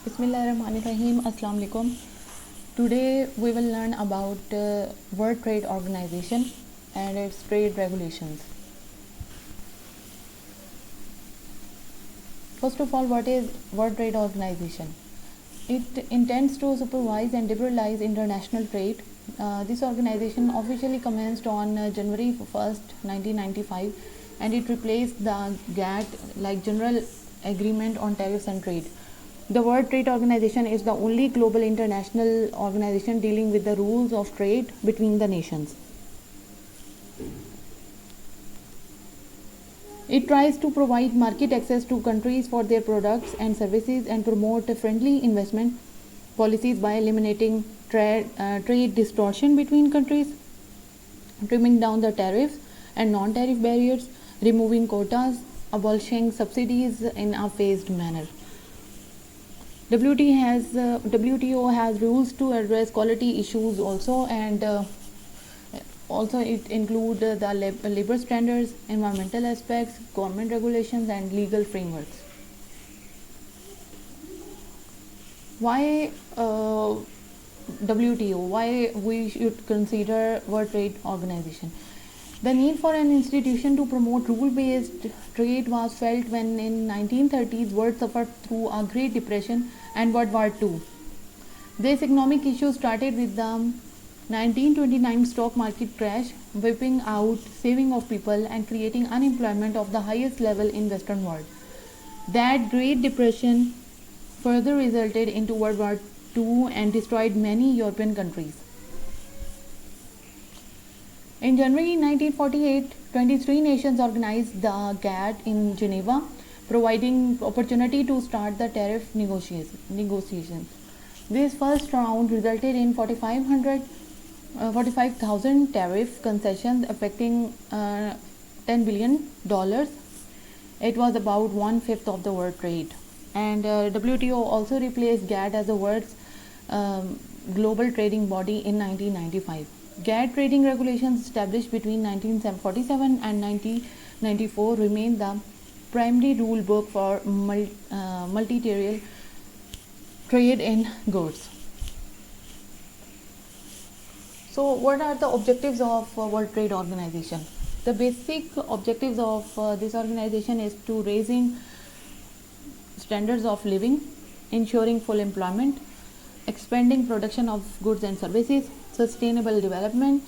Bismillahirrahmanirrahim. Assalamu alaikum. Today we will learn about World Trade Organization and its trade regulations. First of all, what is World Trade Organization? It intends to supervise and liberalize international trade. This organization officially commenced on January 1st, 1995, and it replaced the GATT, like General Agreement on Tariffs and Trade. The World Trade Organization is the only global international organization dealing with the rules of trade between the nations. It tries to provide market access to countries for their products and services and promote friendly investment policies by eliminating trade distortion between countries, trimming down the tariffs and non-tariff barriers, removing quotas, abolishing subsidies in a phased manner. WTO has rules to address quality issues also, and also it include the labor standards, environmental aspects, government regulations, and legal frameworks. Why WTO? Why we should consider World Trade Organization? The need for an institution to promote rule-based trade was felt when in 1930s world suffered through a Great Depression and World War II. This economic issue started with the 1929 stock market crash, wiping out saving of people and creating unemployment of the highest level in Western world. That Great Depression further resulted into World War II and destroyed many European countries. In January 1948, 23 nations organized the GATT in Geneva, providing opportunity to start the tariff negotiations. This first round resulted in 45,000 tariff concessions affecting $10 billion. It was about 1/5 of the world trade. And WTO also replaced GATT as the world's global trading body in 1995. GATT trading regulations established between 1947 and 1994 remain the primary rule book for multilateral trade in goods. So, what are the objectives of World Trade Organization? The basic objectives of this organization is to raising standards of living, ensuring full employment, expanding production of goods and services, sustainable development,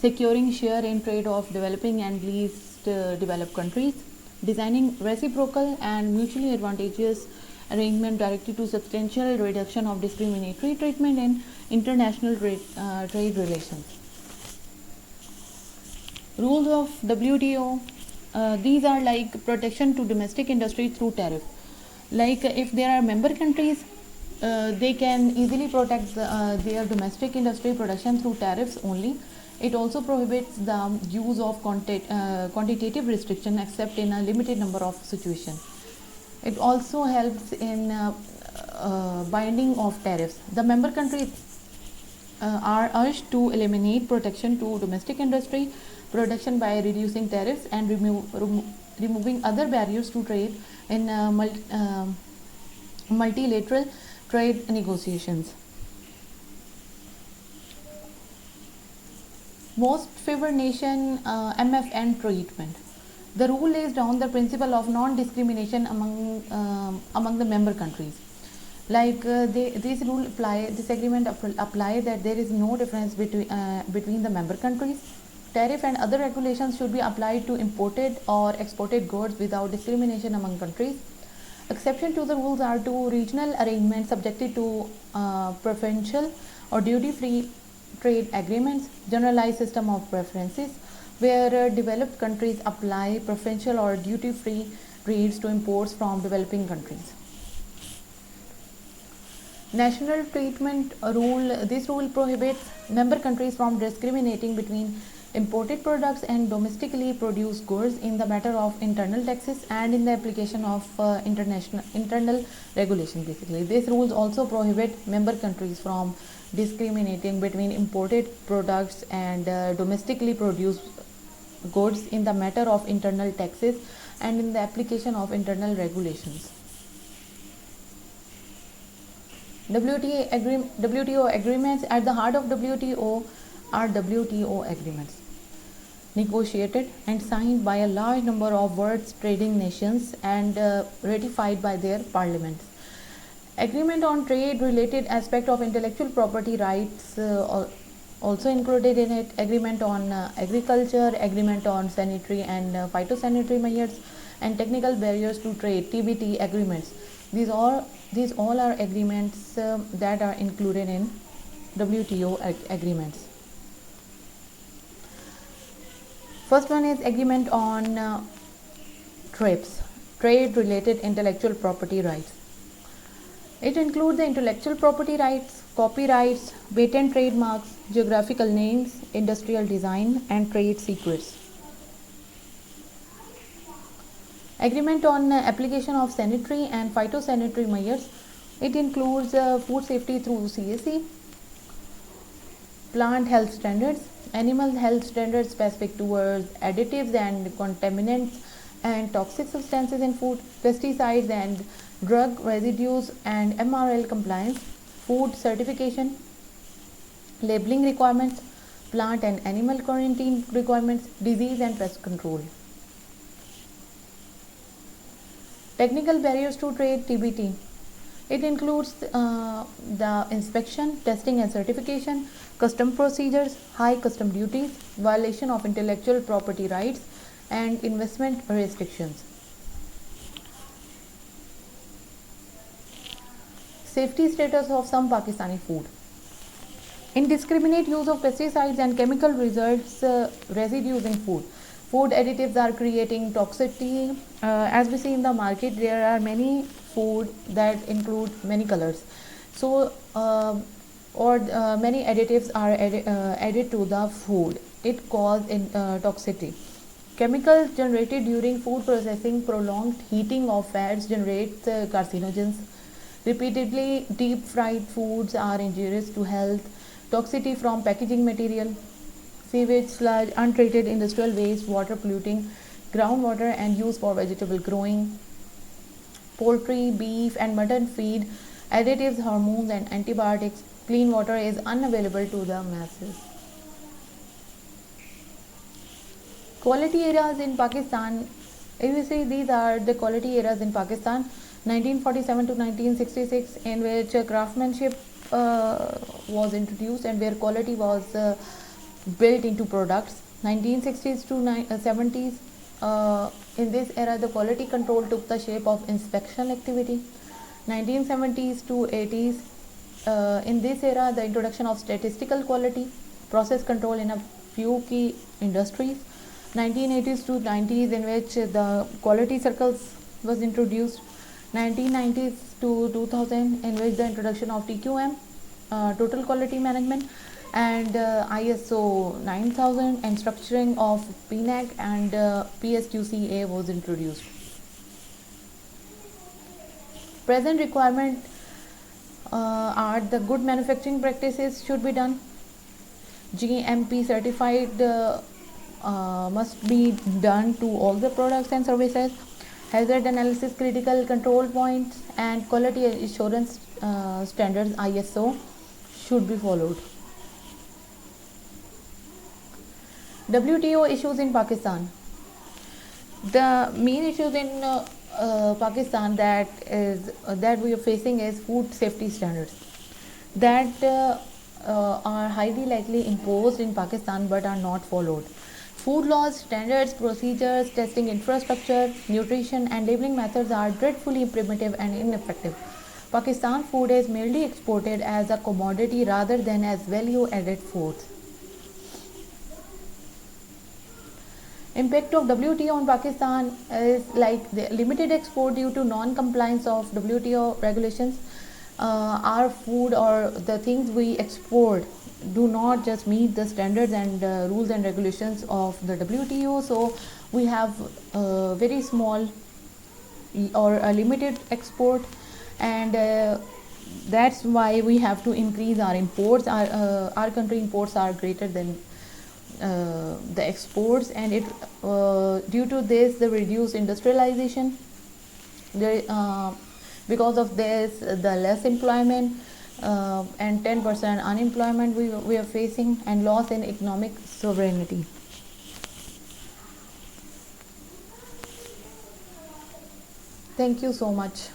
securing share in trade of developing and least developed countries, designing reciprocal and mutually advantageous arrangement directed to substantial reduction of discriminatory treatment in international trade relations. Rules of WTO, these are like protection to domestic industry through tariff. Like if there are member countries, they can easily protect their domestic industry production through tariffs only. It also prohibits the use of quantitative restriction except in a limited number of situations. It also helps in binding of tariffs. The member countries are urged to eliminate protection to domestic industry production by reducing tariffs and removing other barriers to trade in multilateral trade negotiations. Most favored nation MFN treatment. The rule lays down the principle of non-discrimination among the member countries. Like this agreement apply that there is no difference between the member countries. Tariff and other regulations should be applied to imported or exported goods without discrimination among countries. Exception to the rules are to regional arrangements subjected to preferential or duty-free trade agreements, generalized system of preferences, where developed countries apply preferential or duty-free rates to imports from developing countries. National treatment rule. This rule prohibits member countries from discriminating between imported products and domestically produced goods in the matter of internal taxes and in the application of internal regulations. Basically, these rules also prohibit member countries from discriminating between imported products and domestically produced goods in the matter of internal taxes and in the application of internal regulations. WTO agreements. At the heart of WTO are WTO agreements, negotiated and signed by a large number of world's trading nations and ratified by their parliaments. Agreement on trade related aspect of intellectual property rights also included in it. Agreement on agriculture, agreement on sanitary and phytosanitary measures, and technical barriers to trade (TBT) agreements. These all are agreements that are included in WTO agreements. First one is agreement on TRIPS, trade related intellectual property rights. It includes the intellectual property rights, copyrights, patent trademarks, geographical names, industrial design, and trade secrets. Agreement on application of sanitary and phytosanitary measures. It includes food safety through CSE, plant health standards, animal health standards specific towards additives and contaminants and toxic substances in food, pesticides and drug residues and MRL compliance, food certification, labeling requirements, plant and animal quarantine requirements, disease and pest control. Technical barriers to trade (TBT). It includes the inspection, testing and certification, custom procedures, high custom duties, violation of intellectual property rights, and investment restrictions. Safety status of some Pakistani food. Indiscriminate use of pesticides and chemical residues in food. Food additives are creating toxicity. As we see in the market, there are many food that include many colors. So, many additives are added to the food. It causes toxicity. Chemicals generated during food processing, prolonged heating of fats generates carcinogens. Repeatedly deep fried foods are injurious to health. Toxicity from packaging material, sewage, sludge, untreated industrial waste, water polluting groundwater and use for vegetable growing, poultry, beef and mutton feed, additives, hormones and antibiotics. Clean water is unavailable to the masses. Quality areas in Pakistan. If you see, these are the quality areas in Pakistan 1947 to 1966, in which craftsmanship was introduced and where quality was built into products. 1960s to 70s, in this era the quality control took the shape of inspection activity. 1970s to 80s, in this era the introduction of statistical quality, process control in a few key industries. 1980s to 90s, in which the quality circles was introduced. 1990s to 2000, in which the introduction of TQM, total quality management, and ISO 9000 and structuring of PNAC and PSQCA was introduced. Present requirement are the good manufacturing practices should be done. GMP certified must be done to all the products and services. Hazard analysis, critical control points and quality assurance standards ISO should be followed. WTO issues in Pakistan. The main issues in Pakistan that we are facing is food safety standards that are highly likely imposed in Pakistan but are not followed. Food laws, standards, procedures, testing infrastructure, nutrition and labeling methods are dreadfully primitive and ineffective. Pakistan food is merely exported as a commodity rather than as value-added foods. Impact of WTO on Pakistan is like the limited export due to non-compliance of WTO regulations. Our food or the things we export do not just meet the standards and rules and regulations of the WTO, so we have very small or a limited export, and that's why we have to increase our imports. Our country imports are greater than the exports, and it due to this the reduced industrialization, because of this the less employment, and 10% unemployment we are facing, and loss in economic sovereignty. Thank you so much.